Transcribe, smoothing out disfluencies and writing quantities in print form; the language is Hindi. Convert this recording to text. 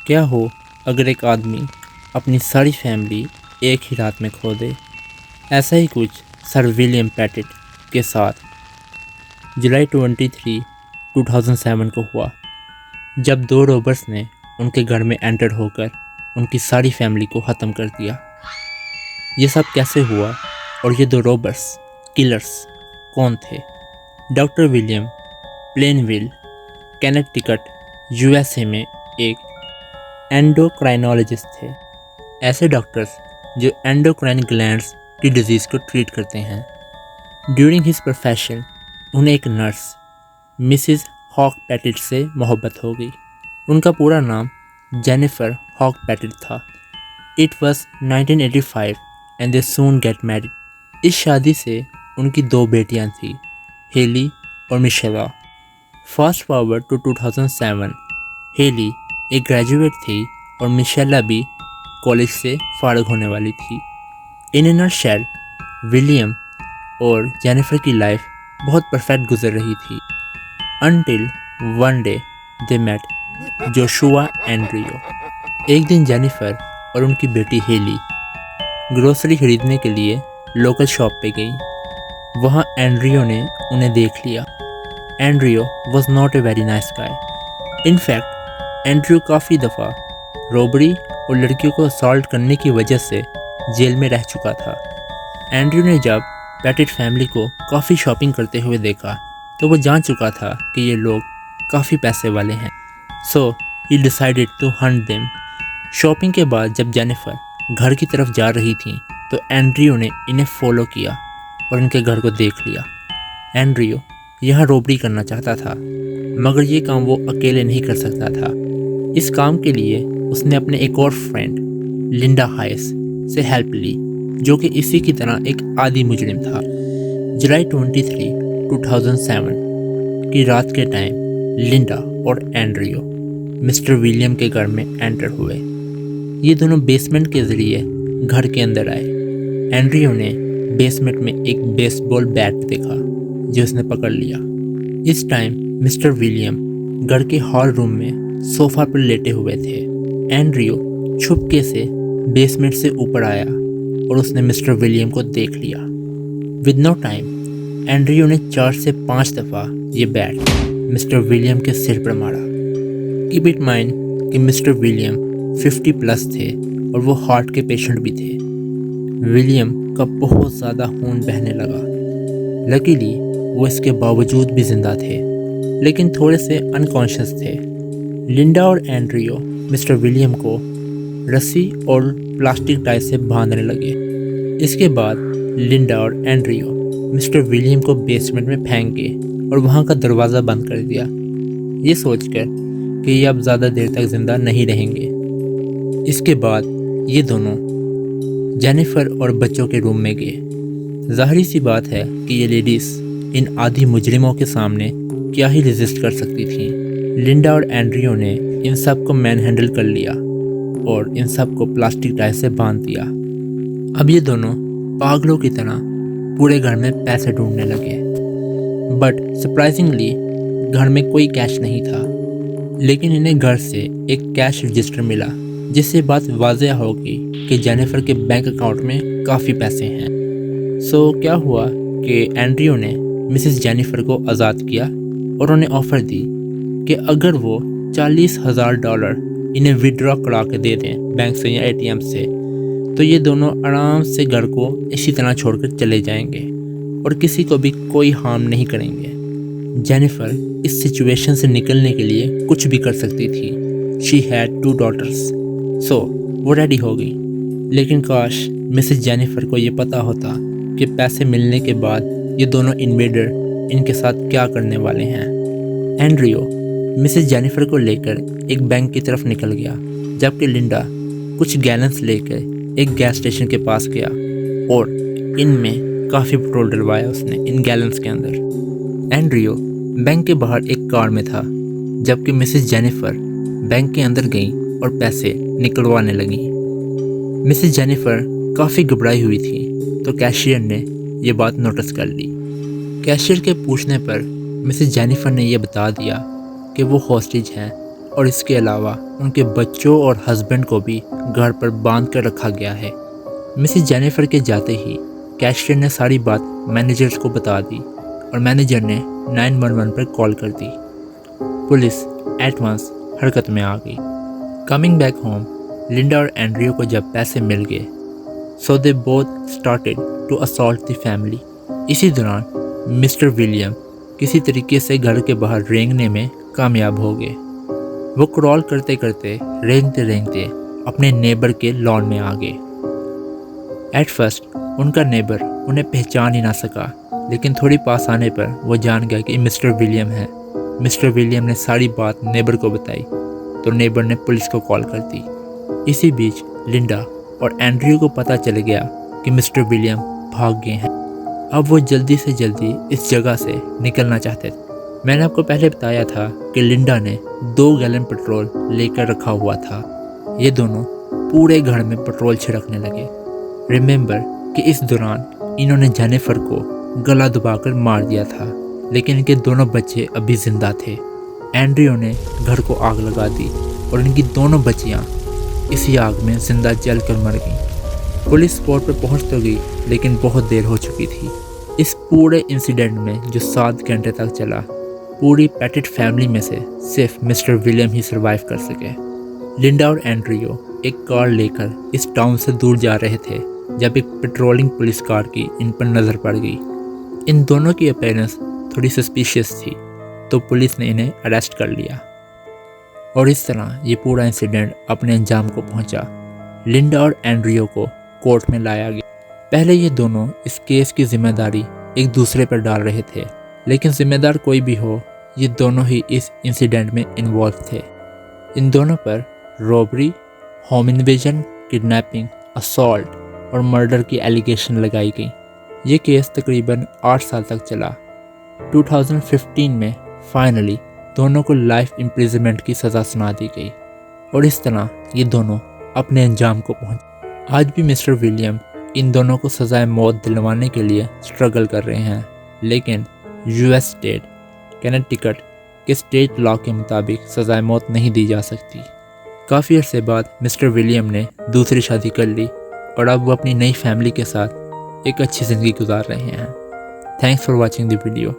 क्या हो अगर एक आदमी अपनी सारी फैमिली एक ही रात में खो दे। ऐसा ही कुछ सर विलियम पैटेट के साथ जुलाई 23, 2007 को हुआ, जब दो रॉबर्स ने उनके घर में एंटर होकर उनकी सारी फैमिली को ख़त्म कर दिया। ये सब कैसे हुआ और ये दो रॉबर्स किलर्स कौन थे? डॉक्टर विलियम प्लेनविल, कनेक्टिकट, यूएसए में एक एंडोक्राइनोलॉजिस्ट थे। ऐसे डॉक्टर्स जो एंडोक्राइन ग्लैंड्स की डिजीज़ को ट्रीट करते हैं। ड्यूरिंग हिज प्रोफेशन उन्हें एक नर्स मिसिज हॉक पैटेट से मोहब्बत हो गई। उनका पूरा नाम जेनिफर हॉक पैटेट था। It was 1985 and they soon get married. इस शादी से उनकी दो बेटियां थीं, हेली और मिशेला। फास्ट फॉरवर्ड टू 2007, हेली एक ग्रेजुएट थी और मिशेला भी कॉलेज से फारिग होने वाली थी। इन ए नटशेल, विलियम और जेनिफर की लाइफ बहुत परफेक्ट गुजर रही थी until one day they met Joshua Andrio. एक दिन जेनिफर और उनकी बेटी हेली ग्रोसरी खरीदने के लिए लोकल शॉप पे गई। वहाँ एंड्रियो ने उन्हें देख लिया। Andrio was not a very nice guy. In fact Andrio काफ़ी दफ़ा रॉबरी और लड़कियों को असॉल्ट करने की वजह से जेल में रह चुका था। एंड्रियो ने जब पैटेट फैमिली को काफ़ी शॉपिंग करते हुए देखा तो वो जान चुका था कि ये लोग काफ़ी पैसे वाले हैं। So he decided to hunt them. Shopping के बाद जब जेनिफर घर की तरफ जा रही थी तो एंड्रियो ने इन्हें फॉलो किया और इनके घर को देख लिया। एंड्रियो यहाँ रॉबरी करना चाहता था, मगर ये काम वो अकेले नहीं कर सकता था। इस काम के लिए उसने अपने एक और फ्रेंड लिंडा हाइस से हेल्प ली, जो कि इसी की तरह एक आदी मुजरिम था। जुलाई 23, 2007 की रात के टाइम लिंडा और एंड्रियो मिस्टर विलियम के घर में एंटर हुए। ये दोनों बेसमेंट के ज़रिए घर के अंदर आए। एंड्रियो ने बेसमेंट में एक बेसबॉल बैट देखा जो उसने पकड़ लिया। इस टाइम मिस्टर विलियम घर के हॉल रूम में सोफा पर लेटे हुए थे। एंड्रियो छुपके से बेसमेंट से ऊपर आया और उसने मिस्टर विलियम को देख लिया। विद नो टाइम एंड्रियो ने 4 से 5 दफ़ा ये बैट मिस्टर विलियम के सिर पर मारा। कीप इट माइंड कि मिस्टर विलियम 50 प्लस थे और वो हार्ट के पेशेंट भी थे। विलियम का बहुत ज़्यादा खून बहने लगा। लकीली वो इसके बावजूद भी जिंदा थे, लेकिन थोड़े से अनकॉन्शियस थे। लिंडा और एंड्रियो मिस्टर विलियम को रस्सी और प्लास्टिक टाई से बांधने लगे। इसके बाद लिंडा और एंड्रियो मिस्टर विलियम को बेसमेंट में फेंक गए और वहाँ का दरवाज़ा बंद कर दिया, ये सोचकर कि ये अब ज़्यादा देर तक ज़िंदा नहीं रहेंगे। इसके बाद ये दोनों जेनिफर और बच्चों के रूम में गए। ज़ाहिर सी बात है कि ये लेडीज़ इन आधी मुजरिमों के सामने क्या ही रेजिस्ट कर सकती थीं। लिंडा और एंड्रियो ने इन सब को मैन हैंडल कर लिया और इन सब को प्लास्टिक टाई से बांध दिया। अब ये दोनों पागलों की तरह पूरे घर में पैसे ढूंढने लगे। बट सरप्राइजिंगली घर में कोई कैश नहीं था, लेकिन इन्हें घर से एक कैश रजिस्टर मिला, जिससे बात वाज़ेह होगी कि जेनिफर के बैंक अकाउंट में काफ़ी पैसे हैं। सो क्या हुआ कि एंड्रियो ने मिसेस जेनिफर को आज़ाद किया और उन्हें ऑफ़र दी कि अगर वो $40,000 इन्हें विड्रॉ करा के दे दें बैंक से या एटीएम से, तो ये दोनों आराम से घर को इसी तरह छोड़कर चले जाएंगे और किसी को भी कोई हार्म नहीं करेंगे। जेनिफर इस सिचुएशन से निकलने के लिए कुछ भी कर सकती थी। शी हैड 2 daughters, सो वो रेडी हो गई। लेकिन काश मिसेस जेनिफर को ये पता होता कि पैसे मिलने के बाद ये दोनों इन्वेडर इनके साथ क्या करने वाले हैं। एंड्रियो मिसेस जेनिफर को लेकर एक बैंक की तरफ निकल गया, जबकि लिंडा कुछ गैलन्स लेकर एक गैस स्टेशन के पास गया और इनमें काफ़ी पेट्रोल डलवाया उसने इन गैलन्स के अंदर। एंड्रियो बैंक के बाहर एक कार में था, जबकि मिसेस जेनिफर बैंक के अंदर गई और पैसे निकलवाने लगी। मिसेस जेनिफर काफ़ी घबराई हुई थी, तो कैशियर ने यह बात नोटिस कर ली। कैशियर के पूछने पर मिसेस जेनिफर ने यह बता दिया कि वो हॉस्टेज हैं और इसके अलावा उनके बच्चों और हस्बैंड को भी घर पर बांध कर रखा गया है। मिसेस जेनिफर के जाते ही कैशियर ने सारी बात मैनेजर को बता दी और मैनेजर ने 911 पर कॉल कर दी। पुलिस एट वंस हरकत में आ गई। कमिंग बैक होम, लिंडा और एंड्रियो को जब पैसे मिल गए, so they both started to assault the family. इसी दौरान मिस्टर विलियम किसी तरीके से घर के बाहर रेंगने में कामयाब हो गए। वो क्रॉल करते करते रेंगते रेंगते अपने नेबर के लॉन में आ गए। एट फर्स्ट उनका नेबर उन्हें पहचान ही ना सका, लेकिन थोड़ी पास आने पर वो जान गया कि मिस्टर विलियम है। मिस्टर विलियम ने सारी बात नेबर को बताई तो नेबर ने पुलिस को कॉल कर दी। इसी बीच लिंडा और एंड्रियो को पता चल गया कि मिस्टर विलियम भाग गए हैं। अब वो जल्दी से जल्दी इस जगह से निकलना चाहते थे। मैंने आपको पहले बताया था कि लिंडा ने 2 गैलन पेट्रोल लेकर रखा हुआ था। ये दोनों पूरे घर में पेट्रोल छिड़कने लगे। रिमेंबर कि इस दौरान इन्होंने जेनिफर को गला दबाकर मार दिया था, लेकिन इनके दोनों बच्चे अभी जिंदा थे। एंड्रियो ने घर को आग लगा दी और इनकी दोनों बच्चियां इसी आग में जिंदा जलकर मर गईं। पुलिस स्पॉट पर पहुंच तो गई, लेकिन बहुत देर हो चुकी थी। इस पूरे इंसिडेंट में जो 7 घंटे तक चला, पूरी पैटेट फैमिली में से सिर्फ मिस्टर विलियम ही सरवाइव कर सके। लिंडा और एंड्रियो एक कार लेकर इस टाउन से दूर जा रहे थे जब एक पेट्रोलिंग पुलिस कार की इन पर नज़र पड़ गई। इन दोनों की अपीयरेंस थोड़ी सस्पिशियस थी, तो पुलिस ने इन्हें अरेस्ट कर लिया और इस तरह ये पूरा इंसिडेंट अपने अंजाम को पहुंचा। लिंडा और एंड्रियो को कोर्ट में लाया गया। पहले ये दोनों इस केस की जिम्मेदारी एक दूसरे पर डाल रहे थे, लेकिन जिम्मेदार कोई भी हो, ये दोनों ही इस इंसिडेंट में इन्वॉल्व थे। इन दोनों पर robbery, home invasion, kidnapping, assault और मर्डर की एलिगेशन लगाई गई। ये केस तकरीबन 8 साल तक चला। 2015 में फाइनली दोनों को लाइफ इम्प्रिजनमेंट की सज़ा सुना दी गई और इस तरह ये दोनों अपने अंजाम को पहुंचे। आज भी मिस्टर विलियम इन दोनों को सज़ाए मौत दिलवाने के लिए स्ट्रगल कर रहे हैं, लेकिन यूएस स्टेट कनेक्टिकट के स्टेट लॉ के मुताबिक सज़ाए मौत नहीं दी जा सकती। काफ़ी अरसे बाद मिस्टर विलियम ने दूसरी शादी कर ली और अब वो अपनी नई फैमिली के साथ एक अच्छी ज़िंदगी गुजार रहे हैं। Thanks for watching the video.